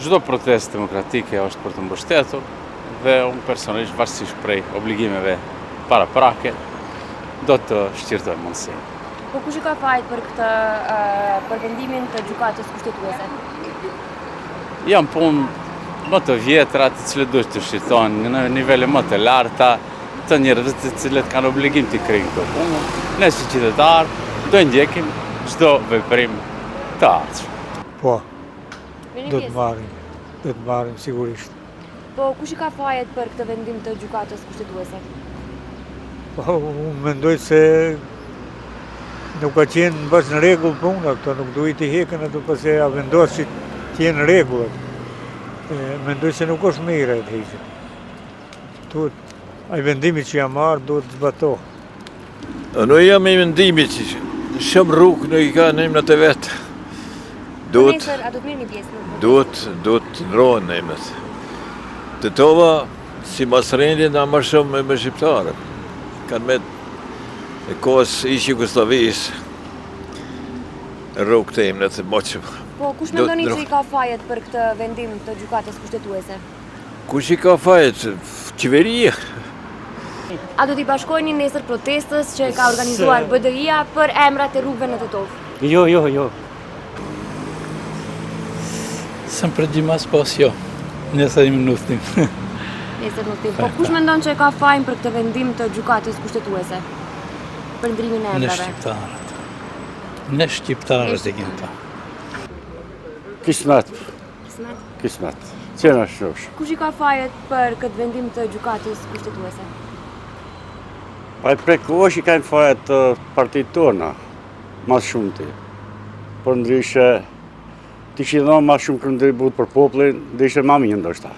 Çdo protestë demokratike është për të mbështetur dhe unë personalisht varësisht prej obligimeve paraprake do të shqirtoj mundësinë. Po kush i ka fajt për këtë për vendimin të gjykatës kushtetuese? Janë punë më të vjetra të cilët duhet të shqirtojnë në nivele më të larta të njerëzve të cilët kanë obligim të kryejnë këto punë. Ne si qytetarë do ndjekim çdo veprim të ardhshëm. Po, do të marrim sigurisht. Po kush i ka fajt për këtë vendim të gjykatës kushtetuese? Po, unë mendoj se nuk ka qenë bas në rregull puna, këto nuk duhet i heken ato pasi a vendos që të jenë rregullat. Mendoj se nuk është mirë të heqen. Duhet, ai vendimi që ja marrë duhet të zbatohet. Në jam i mendimi që shumë rrugë nuk i ka në emnat e vetë. Duhet ndrohen në emnat. Të tova, si mas rendin, a më shumë me shqiptarë. Kanë me e kohës ishë Jugoslavisë rrugë të emnat e moqëm. Po, kush mendoni që i ka fajet për këtë vendim të gjykatës kushtetuese? Kush i ka fajet? Qeveria. A do t'i bashkojni nesër protestës që ka organizuar BDI-a për emrat e rrugëve në Tetov? Jo. Sem përgjimas pas jo. Nesër i minutim. Po kush mendon që ka fajin për këtë vendim të gjykatës kushtetuese? Për ndrimin e emrave? Ne shqiptarët e kemi pa. Kismet. Qena shosh. Kush i ka fajet për këtë vendim të gjykatës kushtetuese? Pa e prekosh i kanë fajet të partit tona, mas shumë ti. Por ndryshe, ti që i dhonë ma shumë kontribut për poplin, dhe ishe ma mirë ndoshta.